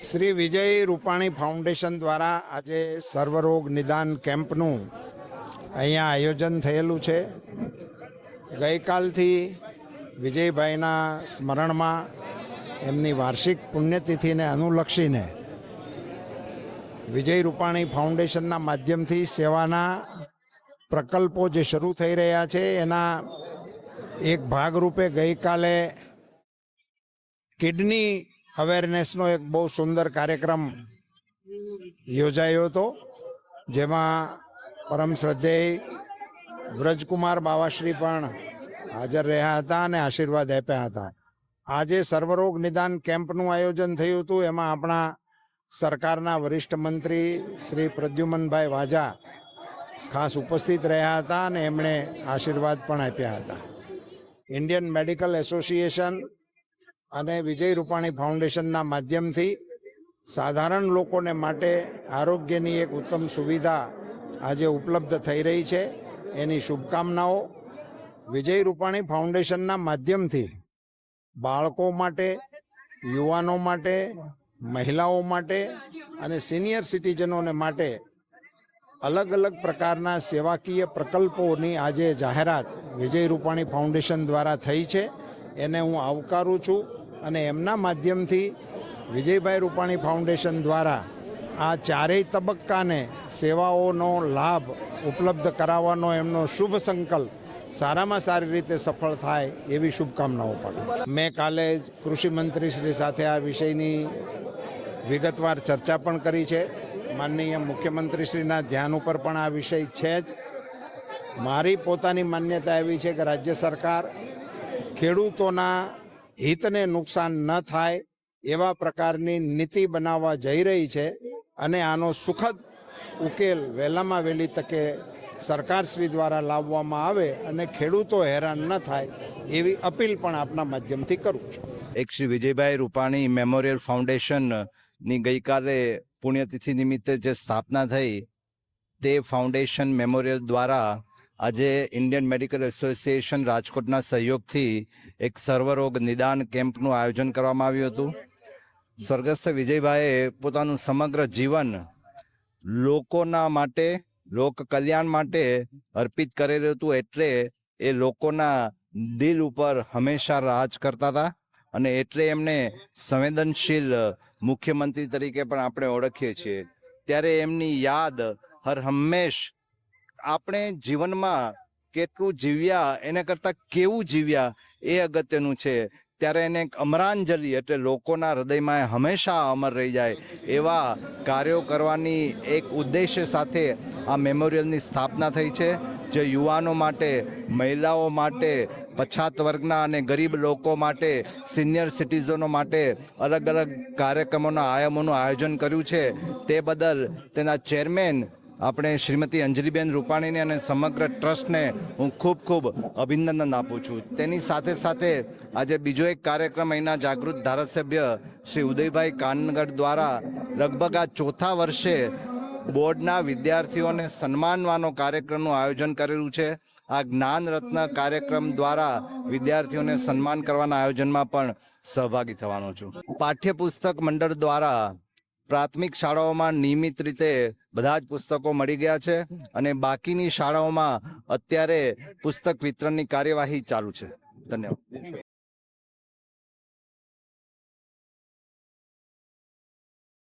Shri Vijay Rupani foundation દ્વારા આજે સર્વરોગ નિદાન કેમ્પનું અહીંયા આયોજન થયેલું છે. ગઈકાલથી વિજયભાઈના સ્મરણમાં એમની વાર્ષિક પુણ્યતિથિને અનુલક્ષીને વિજય રૂપાણી ફાઉન્ડેશનના માધ્યમથી સેવાના પ્રકલ્પો જે શરૂ થઈ રહ્યા છે એના એક ભાગરૂપે ગઈકાલે કિડની અવેરનેસનો એક બહુ સુંદર કાર્યક્રમ યોજાયો હતો, જેમાં પરમ શ્રદ્ધેય વ્રજકુમાર બાવાશ્રી પણ હાજર રહ્યા હતા અને આશીર્વાદ આપ્યા હતા. આજે સર્વરોગ નિદાન કેમ્પનું આયોજન થયું હતું. એમાં આપણા સરકારના વરિષ્ઠ મંત્રી શ્રી પ્રદ્યુમનભાઈ વાજા ખાસ ઉપસ્થિત રહ્યા હતા અને એમણે આશીર્વાદ પણ આપ્યા હતા. ઇન્ડિયન મેડિકલ એસોસિએશન અને વિજય રૂપાણી ફાઉન્ડેશનના માધ્યમથી સાધારણ લોકોને માટે આરોગ્યની એક ઉત્તમ સુવિધા આજે ઉપલબ્ધ થઈ રહી છે. એની શુભકામનાઓ. વિજય રૂપાણી ફાઉન્ડેશનના માધ્યમથી બાળકો માટે, યુવાનો માટે, મહિલાઓ માટે અને સિનિયર સિટીઝનોને માટે અલગ અલગ પ્રકારના સેવાકીય પ્રકલ્પોની આજે જાહેરાત વિજય રૂપાણી ફાઉન્ડેશન દ્વારા થઈ છે. એને હું આવકારું છું અને એમના માધ્યમથી વિજયભાઈ રૂપાણી ફાઉન્ડેશન દ્વારા આ ચારેય તબક્કાને સેવાઓનો લાભ ઉપલબ્ધ કરાવવાનો એમનો શુભ સંકલ્પ સારામાં સારી રીતે સફળ થાય એવી શુભકામનાઓ પાઠવું. મેં કાલે જ કૃષિમંત્રીશ્રી સાથે આ વિષયની વિગતવાર ચર્ચા પણ કરી છે. માનનીય મુખ્યમંત્રીશ્રીના ધ્યાન ઉપર પણ આ વિષય છે જ. મારી પોતાની માન્યતા એવી છે કે રાજ્ય સરકાર ખેડૂતોના હિતને નુકસાન ન થાય એવા પ્રકારની નીતિ બનાવવા જઈ રહી છે અને આનો સુખદ ઉકેલ વહેલામાં વહેલી તકે સરકારશ્રી દ્વારા લાવવામાં આવે અને ખેડૂતો હેરાન ન થાય એવી અપીલ પણ આપના માધ્યમથી કરું છું. એક શ્રી વિજયભાઈ રૂપાણી મેમોરિયલ ફાઉન્ડેશનની ગઈકાલે પુણ્યતિથિ નિમિત્તે જે સ્થાપના થઈ, તે ફાઉન્ડેશન મેમોરિયલ દ્વારા આજે ઇન્ડિયન મેડિકલ એસોસિએશન રાજકોટના સહયોગથી એક સર્વરોગ નિદાન કેમ્પનું આયોજન કરવામાં આવ્યું હતું. સ્વર્ગસ્થ વિજયભાઈએ પોતાનું સમગ્ર જીવન લોકોના માટે, લોક કલ્યાણ માટે અર્પિત કરેલું હતું. એટલે એ લોકોના દિલ ઉપર હંમેશા રાજ કરતા હતા અને એટલે એમને સંવેદનશીલ મુખ્યમંત્રી તરીકે પણ આપણે ઓળખીએ છીએ. ત્યારે એમની યાદ હર હંમેશ આપણે જીવનમાં કેટલું જીવ્યા એના કરતાં કેવું જીવ્યા એ અગત્યનું છે. ત્યારે એને એક અમરાંજલિ એટલે લોકોના હૃદયમાં હંમેશા અમર રહી જાય એવા કાર્યો કરવાની એક ઉદ્દેશ્ય સાથે આ મેમોરિયલની સ્થાપના થઈ છે, જે યુવાનો માટે, મહિલાઓ માટે, પછાત વર્ગના અને ગરીબ લોકો માટે, સિનિયર સિટીઝનો માટે અલગ અલગ કાર્યક્રમોના આયામોનું આયોજન કર્યું છે. તે બદલ તેના ચેરમેન આપણે શ્રીમતી અંજલિબેન રૂપાણીને અને સમગ્ર ટ્રસ્ટને હું ખૂબ ખૂબ અભિનંદન આપું છું. તેની સાથે સાથે આજે બીજો એક કાર્યક્રમ અહીંના જાગૃત ધારાસભ્ય શ્રી ઉદયભાઈ કાનગડ દ્વારા લગભગ આ ચોથા વર્ષે બોર્ડના વિદ્યાર્થીઓને સન્માનવાનો કાર્યક્રમનું આયોજન કરેલું છે. આ જ્ઞાન રત્ન કાર્યક્રમ દ્વારા વિદ્યાર્થીઓને સન્માન કરવાના આયોજનમાં પણ સહભાગી થવાનો છું. પાઠ્યપુસ્તક મંડળ દ્વારા પ્રાથમિક શાળાઓમાં નિયમિત રીતે બધા જ પુસ્તકો મળી ગયા છે અને બાકીની શાળાઓમાં અત્યારે પુસ્તક વિતરણની કાર્યવાહી ચાલુ છે. ધન્યવાદ.